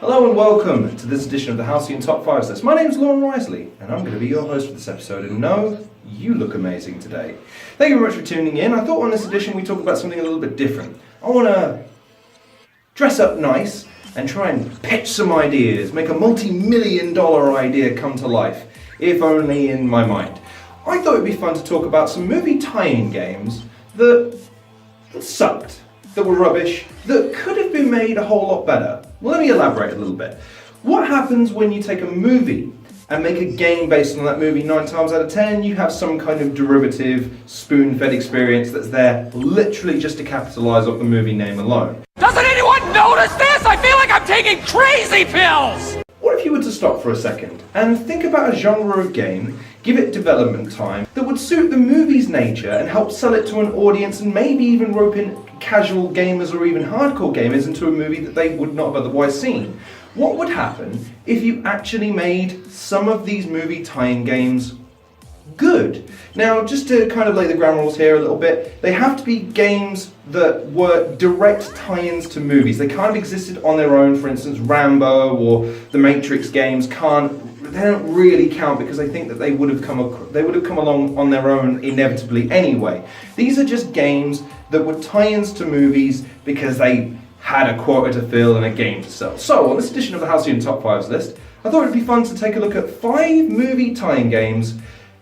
Hello and welcome to this edition of the Halcyon Top 5 list. My name's Lauren Risley and I'm going to be your host for this episode, and no, you look amazing today. Thank you very much for tuning in. I thought on this edition we talk about something a little bit different. I want to dress up nice and try and pitch some ideas, make a multi-million-dollar idea come to life, if only in my mind. I thought it'd be fun to talk about some movie tie-in games that sucked, that were rubbish, that could have been made a whole lot better. Well, let me elaborate a little bit. What happens when you take a movie and make a game based on that movie? 9 times out of 10, you have some kind of derivative, spoon-fed experience that's there literally just to capitalize off the movie name alone. Doesn't anyone notice this? I feel like I'm taking crazy pills! What if you were to stop for a second and think about a genre of game, give it development time, that would suit the movie's nature and help sell it to an audience and maybe even rope in casual gamers or even hardcore gamers into a movie that they would not have otherwise seen? What would happen if you actually made some of these movie tie-in games good? Now, just to kind of lay the ground rules here a little bit, they have to be games that were direct tie-ins to movies. They kind of existed on their own. For instance, Rambo or the Matrix games they don't really count because I think that they would have come along on their own inevitably anyway. These are just games that were tie-ins to movies because they had a quota to fill and a game to sell. So, on this edition of the Halcyon Top 5s list, I thought it'd be fun to take a look at 5 movie tie-in games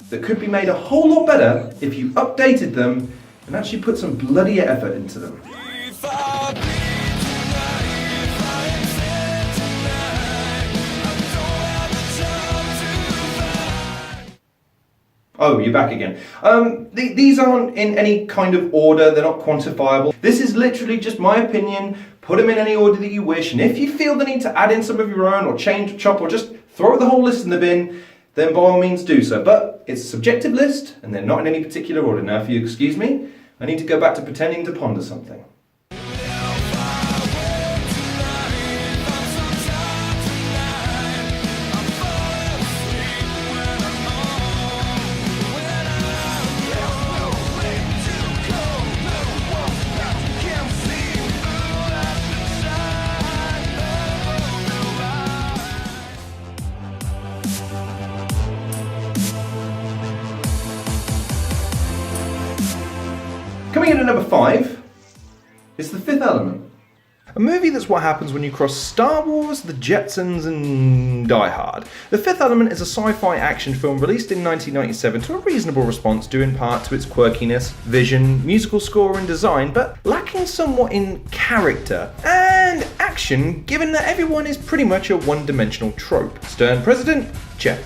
that could be made a whole lot better if you updated them and actually put some bloody effort into them. Oh, you're back again. These aren't in any kind of order, they're not quantifiable. This is literally just my opinion. Put them in any order that you wish, and if you feel the need to add in some of your own, or change, chop, or just throw the whole list in the bin, then by all means do so. But it's a subjective list, and they're not in any particular order. Now, if you excuse me, I need to go back to pretending to ponder something. Coming in at number 5 is The Fifth Element. A movie that's what happens when you cross Star Wars, The Jetsons and Die Hard. The Fifth Element is a sci-fi action film released in 1997 to a reasonable response due in part to its quirkiness, vision, musical score and design, but lacking somewhat in character and action given that everyone is pretty much a one-dimensional trope. Stern president? Check.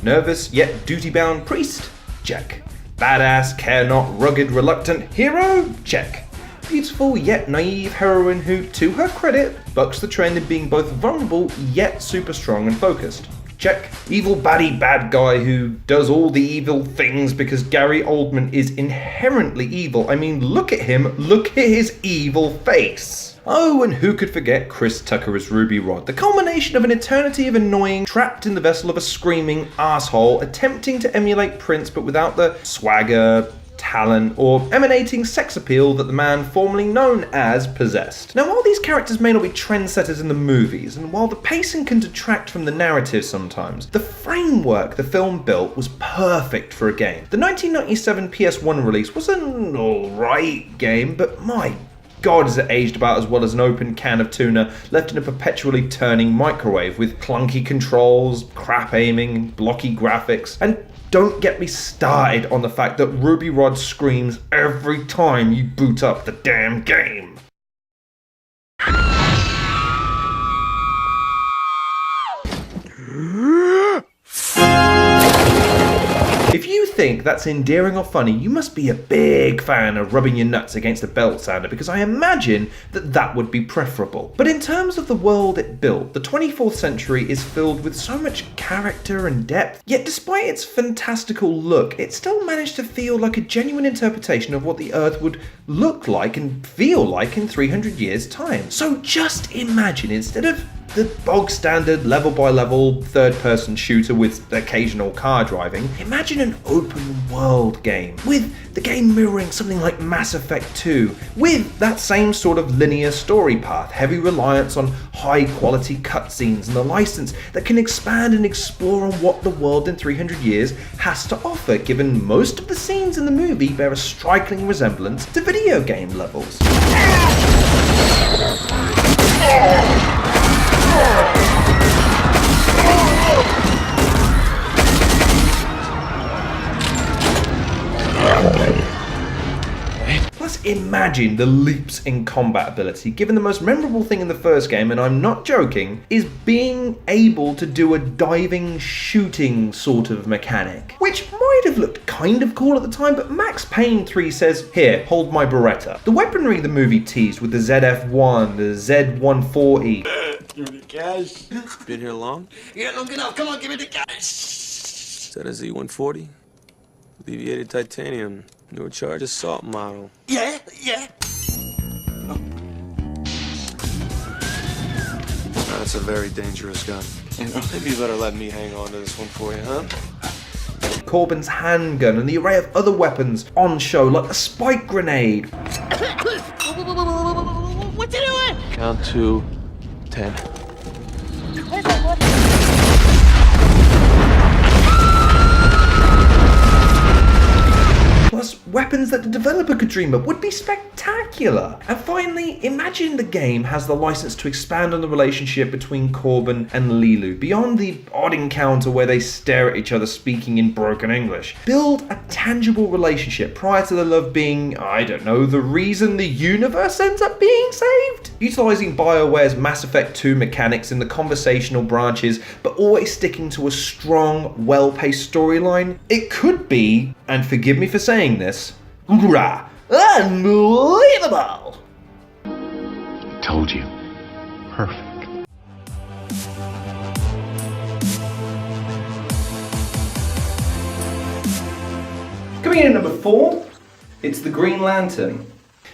Nervous yet duty-bound priest? Check. Badass, care not, rugged, reluctant hero? Check. Beautiful yet naive heroine who, to her credit, bucks the trend in being both vulnerable yet super strong and focused. Check. Evil baddie bad guy who does all the evil things because Gary Oldman is inherently evil. I mean, look at him, look at his evil face. Oh, and who could forget Chris Tucker as Ruby Rod, the culmination of an eternity of annoying, trapped in the vessel of a screaming asshole, attempting to emulate Prince but without the swagger, talent, or emanating sex appeal that the man formerly known as possessed. Now, while these characters may not be trendsetters in the movies, and while the pacing can detract from the narrative sometimes, the framework the film built was perfect for a game. The 1997 PS1 release was an alright game, but my God, is it aged about as well as an open can of tuna left in a perpetually turning microwave with clunky controls, crap aiming, blocky graphics, and don't get me started on the fact that Ruby Rod screams every time you boot up the damn game. If you think that's endearing or funny, you must be a big fan of rubbing your nuts against a belt sander, because I imagine that would be preferable. But in terms of the world it built, the 24th century is filled with so much character and depth, yet despite its fantastical look, it still managed to feel like a genuine interpretation of what the Earth would look like and feel like in 300 years' time. So just imagine, instead of the bog standard level by level third person shooter with occasional car driving. Imagine an open world game, with the game mirroring something like Mass Effect 2, with that same sort of linear story path, heavy reliance on high quality cutscenes and a license that can expand and explore on what the world in 300 years has to offer, given most of the scenes in the movie bear a striking resemblance to video game levels. Plus, imagine the leaps in combat ability, given the most memorable thing in the first game, and I'm not joking, is being able to do a diving shooting sort of mechanic, which might have looked kind of cool at the time, but Max Payne 3 says, "Here, hold my Beretta." The weaponry the movie teased with the ZF-1, the Z-140. Give me the cash. Been here long? Yeah, long enough. Come on, give me the cash. Is that a Z-140? Alleviated titanium. Newer charge assault model. Yeah. That's a very dangerous gun. Maybe you better let me hang on to this one for you, huh? Corbin's handgun and the array of other weapons on show, like a spike grenade. What you doing? Count to 10. Plus, weapons that the developer could dream up would be spectacular. And finally, imagine the game has the license to expand on the relationship between Corbin and Lilu, beyond the odd encounter where they stare at each other speaking in broken English. Build a tangible relationship prior to the love being, I don't know, the reason the universe ends up being saved? Utilising BioWare's Mass Effect 2 mechanics in the conversational branches, but always sticking to a strong, well-paced storyline, it could be, and forgive me for saying this, unbelievable! Told you. Perfect. Coming in at number 4, it's the Green Lantern.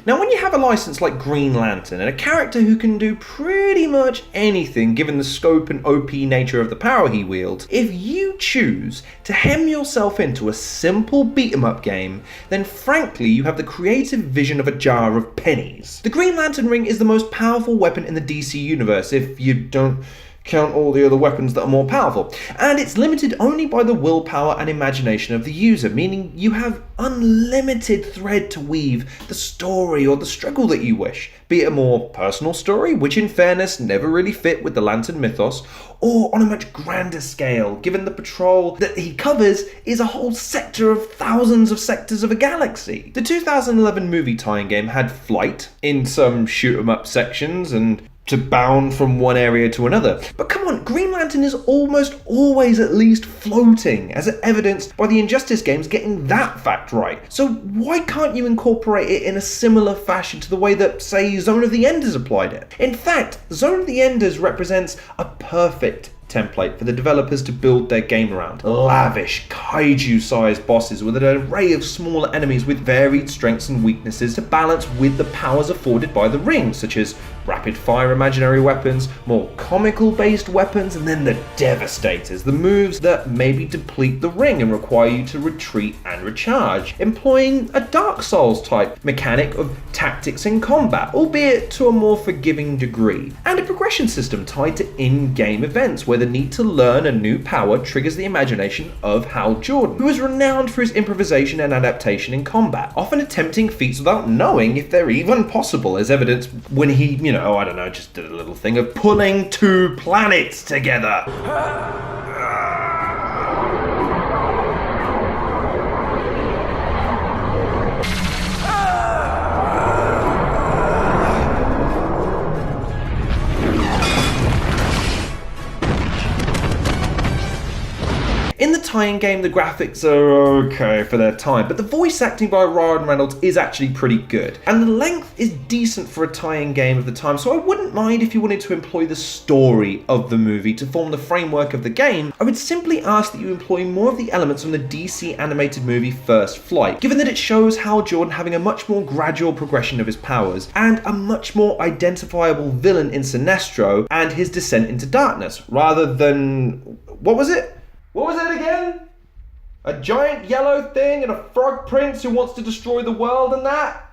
Now, when you have a license like Green Lantern and a character who can do pretty much anything given the scope and OP nature of the power he wields, if you choose to hem yourself into a simple beat-em-up game, then frankly you have the creative vision of a jar of pennies. The Green Lantern ring is the most powerful weapon in the DC universe, if you don't count all the other weapons that are more powerful, and it's limited only by the willpower and imagination of the user, meaning you have unlimited thread to weave the story or the struggle that you wish, be it a more personal story, which in fairness never really fit with the Lantern mythos, or on a much grander scale, given the patrol that he covers is a whole sector of thousands of sectors of a galaxy. The 2011 movie tie-in game had flight in some shoot-'em-up sections and to bound from one area to another. But come on, Green Lantern is almost always at least floating, as evidenced by the Injustice games getting that fact right. So why can't you incorporate it in a similar fashion to the way that, say, Zone of the Enders applied it? In fact, Zone of the Enders represents a perfect template for the developers to build their game around. Lavish, kaiju-sized bosses with an array of smaller enemies with varied strengths and weaknesses to balance with the powers afforded by the ring, such as rapid-fire imaginary weapons, more comical-based weapons, and then the Devastators, the moves that maybe deplete the ring and require you to retreat and recharge, employing a Dark Souls-type mechanic of tactics in combat, albeit to a more forgiving degree, and a progression system tied to in-game events where the need to learn a new power triggers the imagination of Hal Jordan, who is renowned for his improvisation and adaptation in combat, often attempting feats without knowing if they're even possible, as evidenced when he, just did a little thing of pulling 2 planets together. In the tie-in game, the graphics are okay for their time, but the voice acting by Ryan Reynolds is actually pretty good. And the length is decent for a tie-in game of the time, so I wouldn't mind if you wanted to employ the story of the movie to form the framework of the game. I would simply ask that you employ more of the elements from the DC animated movie First Flight, given that it shows Hal Jordan having a much more gradual progression of his powers, and a much more identifiable villain in Sinestro and his descent into darkness, rather than... What was it? What was it again? A giant yellow thing and a frog prince who wants to destroy the world and that?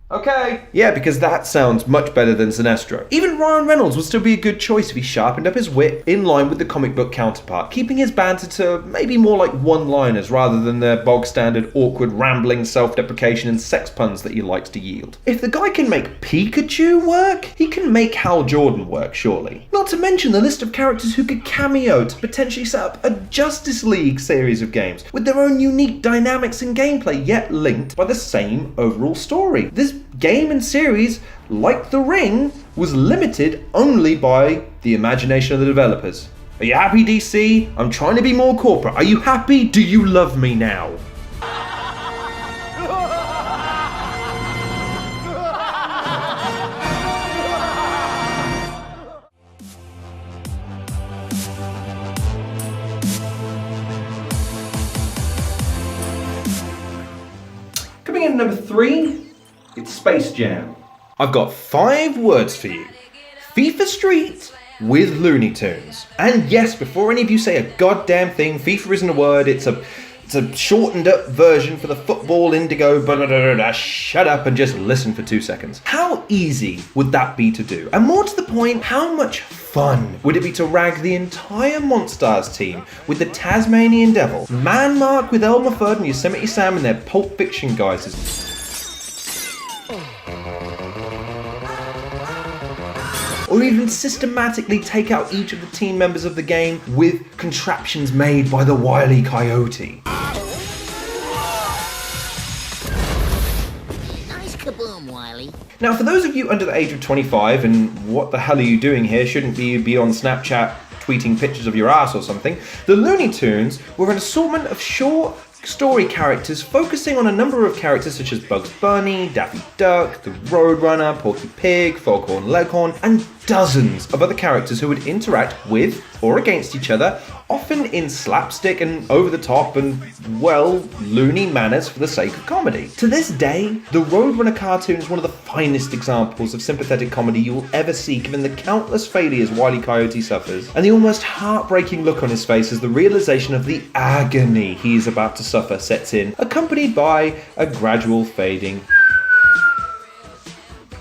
Okay. Yeah, because that sounds much better than Sinestro. Even Ryan Reynolds would still be a good choice if he sharpened up his wit in line with the comic book counterpart, keeping his banter to maybe more like one-liners rather than the bog-standard, awkward, rambling self-deprecation and sex puns that he likes to yield. If the guy can make Pikachu work, he can make Hal Jordan work, surely. Not to mention the list of characters who could cameo to potentially set up a Justice League series of games, with their own unique dynamics and gameplay, yet linked by the same overall story. This game and series, like The Ring, was limited only by the imagination of the developers. Are you happy, DC? I'm trying to be more corporate. Are you happy? Do you love me now? Coming in at number 3, it's Space Jam. I've got 5 words for you. FIFA Street with Looney Tunes. And yes, before any of you say a goddamn thing, FIFA isn't a word, it's a shortened up version for the football indigo, blah, blah, blah, blah. Shut up and just listen for 2 seconds. How easy would that be to do? And more to the point, how much fun would it be to rag the entire Monstars team with the Tasmanian Devil, Man Mark with Elmer Fudd and Yosemite Sam and their Pulp Fiction guys? Or even systematically take out each of the team members of the game with contraptions made by the Wile E. Coyote. Nice kaboom, Wiley. Now, for those of you under the age of 25, and what the hell are you doing here? Shouldn't you be on Snapchat tweeting pictures of your ass or something? The Looney Tunes were an assortment of short story characters focusing on a number of characters such as Bugs Bunny, Daffy Duck, the Roadrunner, Porky Pig, Foghorn Leghorn, and dozens of other characters who would interact with or against each other, often in slapstick and over-the-top and, well, loony manners for the sake of comedy. To this day, the Roadrunner cartoon is one of the finest examples of sympathetic comedy you will ever see, given the countless failures Wile E. Coyote suffers, and the almost heartbreaking look on his face as the realization of the agony he is about to suffer sets in, accompanied by a gradual fading.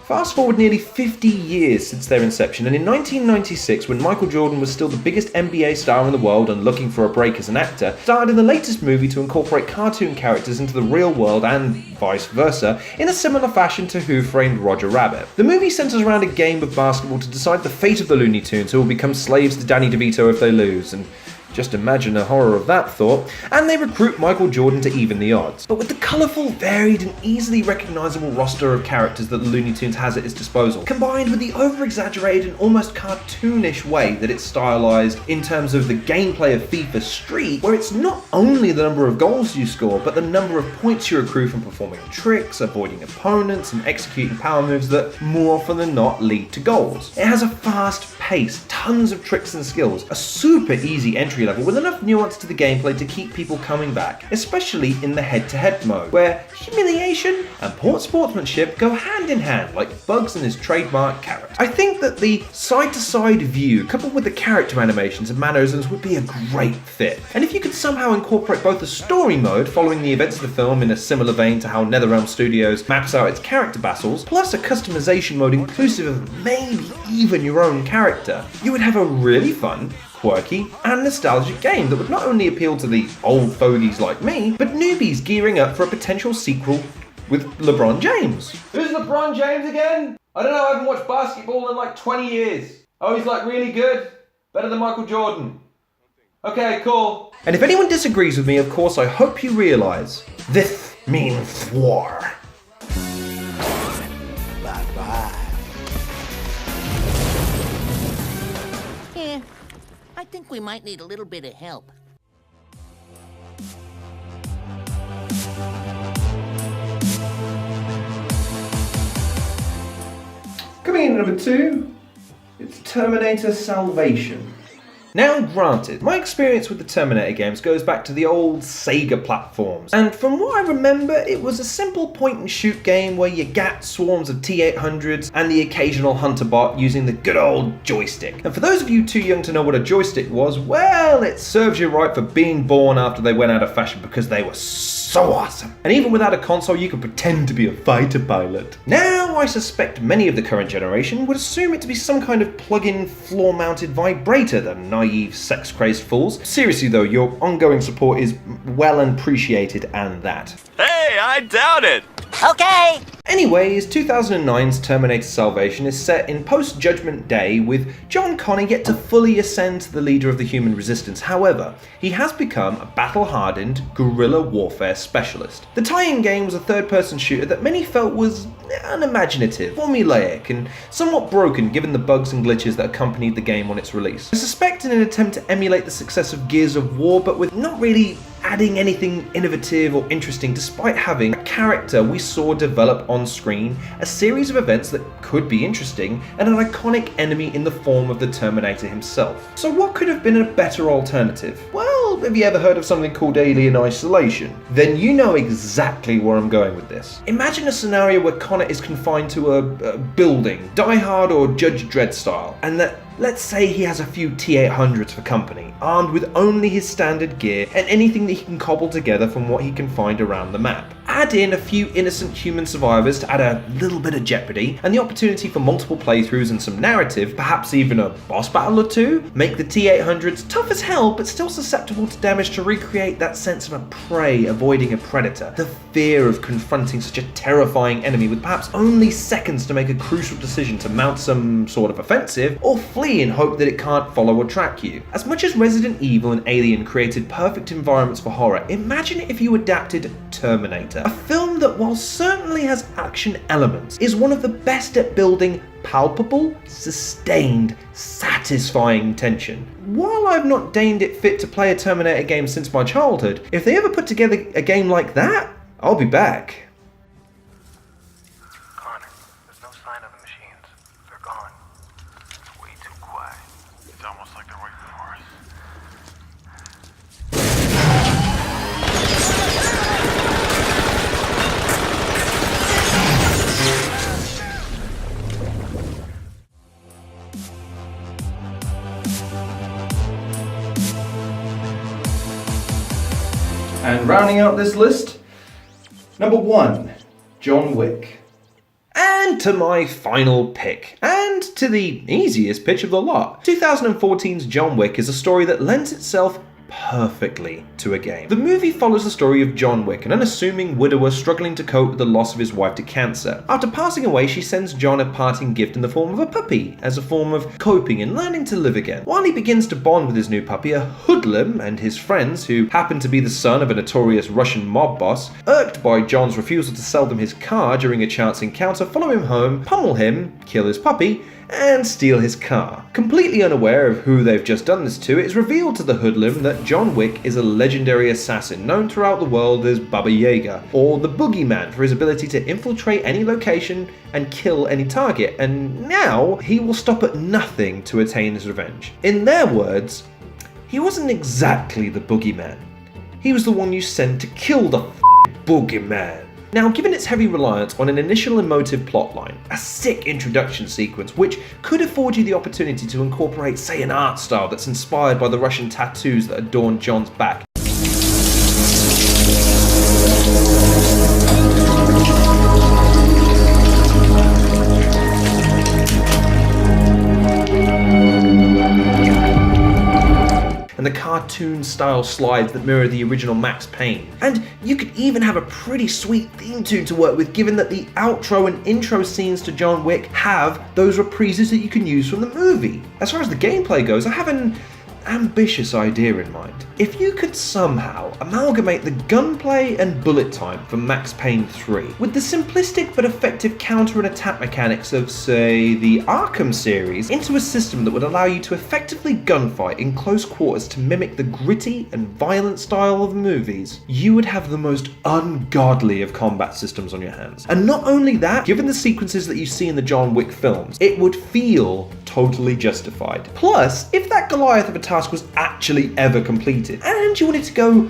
Fast forward nearly 50 years since their inception, and in 1996, when Michael Jordan was still the biggest NBA star in the world and looking for a break as an actor, starred in the latest movie to incorporate cartoon characters into the real world and vice versa, in a similar fashion to Who Framed Roger Rabbit. The movie centers around a game of basketball to decide the fate of the Looney Tunes, who will become slaves to Danny DeVito if they lose, and just imagine the horror of that thought, and they recruit Michael Jordan to even the odds. But with the colourful, varied, and easily recognisable roster of characters that the Looney Tunes has at its disposal, combined with the over-exaggerated and almost cartoonish way that it's stylised in terms of the gameplay of FIFA Street, where it's not only the number of goals you score, but the number of points you accrue from performing tricks, avoiding opponents, and executing power moves that more often than not lead to goals. It has a fast pace, tons of tricks and skills, a super easy entry level with enough nuance to the gameplay to keep people coming back, especially in the head-to-head mode, where humiliation and poor sportsmanship go hand in hand like Bugs and his trademark carrot. I think that the side-to-side view, coupled with the character animations and mannerisms, would be a great fit. And if you could somehow incorporate both a story mode, following the events of the film in a similar vein to how NetherRealm Studios maps out its character battles, plus a customization mode inclusive of maybe even your own character, you would have a really fun, quirky, and nostalgic game that would not only appeal to the old fogies like me, but newbies gearing up for a potential sequel with LeBron James. Who's LeBron James again? I don't know, I haven't watched basketball in like 20 years. Oh, he's like really good? Better than Michael Jordan. Okay, cool. And if anyone disagrees with me, of course, I hope you realise this means war. Bye-bye. I think we might need a little bit of help. Coming in at number 2, it's Terminator Salvation. Now granted, my experience with the Terminator games goes back to the old Sega platforms, and from what I remember, it was a simple point and shoot game where you gat swarms of T-800s and the occasional hunter bot using the good old joystick. And for those of you too young to know what a joystick was, well, it serves you right for being born after they went out of fashion because they were so awesome. And even without a console, you could pretend to be a fighter pilot. Now, I suspect many of the current generation would assume it to be some kind of plug-in floor-mounted vibrator, the naive sex-crazed fools. Seriously though, your ongoing support is well appreciated and that. Hey, I doubt it! Okay. Anyways, 2009's Terminator Salvation is set in post-Judgment Day with John Connor yet to fully ascend to the leader of the human resistance. However, he has become a battle-hardened guerrilla warfare specialist. The tie-in game was a third-person shooter that many felt was unimaginative, formulaic, and somewhat broken given the bugs and glitches that accompanied the game on its release. I suspect in an attempt to emulate the success of Gears of War, but with not really adding anything innovative or interesting, despite having a character we saw develop on screen, a series of events that could be interesting, and an iconic enemy in the form of the Terminator himself. So what could have been a better alternative? Well, have you ever heard of something called Alien Isolation? Then you know exactly where I'm going with this. Imagine a scenario where Connor is confined to a building, Die Hard or Judge Dredd style, and that, let's say, he has a few T-800s for company, armed with only his standard gear and anything that he can cobble together from what he can find around the map. Add in a few innocent human survivors to add a little bit of jeopardy, and the opportunity for multiple playthroughs and some narrative, perhaps even a boss battle or two. Make the T-800s tough as hell, but still susceptible to damage to recreate that sense of a prey avoiding a predator. The fear of confronting such a terrifying enemy with perhaps only seconds to make a crucial decision to mount some sort of offensive, or flee in hope that it can't follow or track you. As much as Resident Evil and Alien created perfect environments for horror, imagine if you adapted Terminator, a film that, while certainly has action elements, is one of the best at building palpable, sustained, satisfying tension. While I've not deigned it fit to play a Terminator game since my childhood, if they ever put together a game like that, I'll be back. Connor, there's no sign of the machines. They're gone. It's way too quiet. It's almost like they're waiting for us. And rounding out this list, number 1, John Wick. And to my final pick, and to the easiest pitch of the lot, 2014's John Wick is a story that lends itself perfectly to a game. The movie follows the story of John Wick, an unassuming widower struggling to cope with the loss of his wife to cancer. After passing away, she sends John a parting gift in the form of a puppy, as a form of coping and learning to live again. While he begins to bond with his new puppy, a hoodlum and his friends, who happen to be the son of a notorious Russian mob boss, irked by John's refusal to sell them his car during a chance encounter, follow him home, pummel him, kill his puppy, and steal his car. Completely unaware of who they've just done this to, it's revealed to the hoodlum that John Wick is a legendary assassin known throughout the world as Baba Yaga, or the Boogeyman, for his ability to infiltrate any location and kill any target, and now he will stop at nothing to attain his revenge. In their words, he wasn't exactly the Boogeyman. He was the one you sent to kill the Boogeyman. Now, given its heavy reliance on an initial emotive plotline, a sick introduction sequence which could afford you the opportunity to incorporate, say, an art style that's inspired by the Russian tattoos that adorn John's back, and the cartoon-style slides that mirror the original Max Payne. And you could even have a pretty sweet theme tune to work with, given that the outro and intro scenes to John Wick have those reprises that you can use from the movie. As far as the gameplay goes, I have an ambitious idea in mind. If you could somehow amalgamate the gunplay and bullet time from Max Payne 3 with the simplistic but effective counter and attack mechanics of, say, the Arkham series into a system that would allow you to effectively gunfight in close quarters to mimic the gritty and violent style of the movies, you would have the most ungodly of combat systems on your hands. And not only that, given the sequences that you see in the John Wick films, it would feel totally justified. Plus, if that Goliath of a task was actually ever completed, and you wanted to go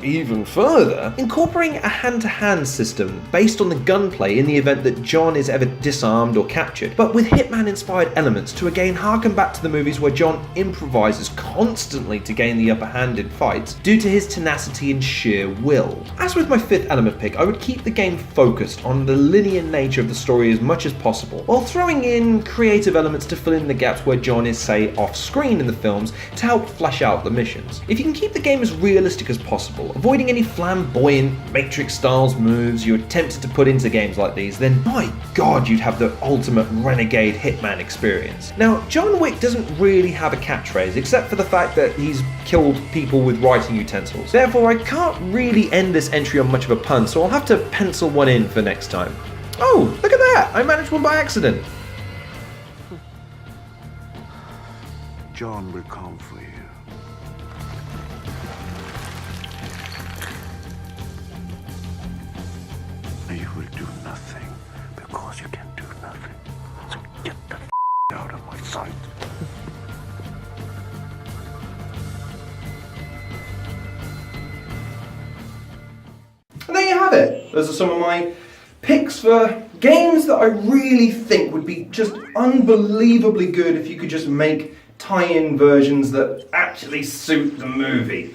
even further, incorporating a hand-to-hand system based on the gunplay in the event that John is ever disarmed or captured, but with Hitman-inspired elements to again harken back to the movies where John improvises constantly to gain the upper hand in fights due to his tenacity and sheer will. As with my Fifth Element pick, I would keep the game focused on the linear nature of the story as much as possible, while throwing in creative elements to fill in the gaps where John is, say, off-screen in the films to help flesh out the missions. If you can keep the game as realistic as possible, avoiding any flamboyant Matrix styles moves you're tempted to put into games like these, then my god, you'd have the ultimate renegade Hitman experience. Now, John Wick doesn't really have a catchphrase, except for the fact that he's killed people with writing utensils. Therefore, I can't really end this entry on much of a pun, so I'll have to pencil one in for next time. Oh, look at that! I managed one by accident. John will come for you. You will do nothing because you can do nothing. So get the out of my sight. And there you have it. Those are some of my picks for games that I really think would be just unbelievably good if you could just make tie-in versions that actually suit the movie.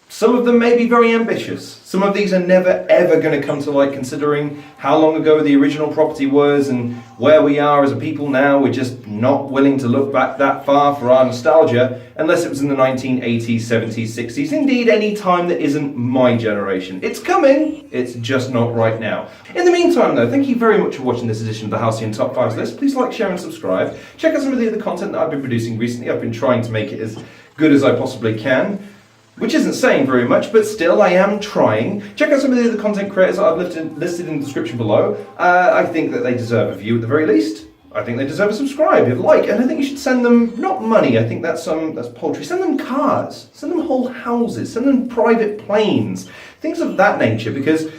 Some of them may be very ambitious. Some of these are never ever going to come to light, considering how long ago the original property was and where we are as a people now. We're just not willing to look back that far for our nostalgia, unless it was in the 1980s, 70s, 60s, indeed any time that isn't my generation. It's coming, it's just not right now. In the meantime though, thank you very much for watching this edition of the Halcyon Top 5s list. Please like, share and subscribe. Check out some of the other content that I've been producing recently. I've been trying to make it as good as I possibly can, which isn't saying very much, but still I am trying. Check out some of the other content creators that I've listed in the description below. I think that they deserve a view at the very least. I think they deserve a subscribe, a like, and I think you should send them, not money, I think that's paltry, send them cars, send them whole houses, send them private planes, things of that nature, because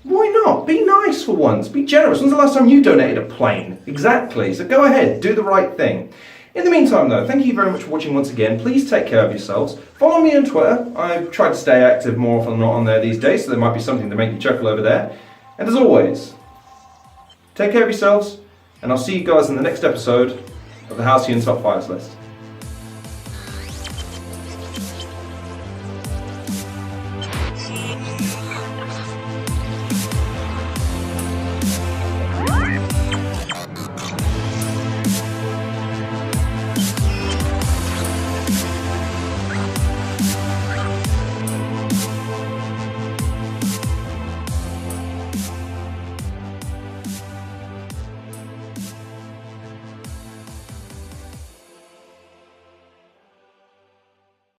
why not? Be nice for once, be generous. When's the last time you donated a plane? Exactly, so go ahead, do the right thing. In the meantime though, thank you very much for watching once again. Please take care of yourselves. Follow me on Twitter. I try to stay active more often than not on there these days, so there might be something to make you chuckle over there. And as always, take care of yourselves, and I'll see you guys in the next episode of the Halcyon Top 5s list.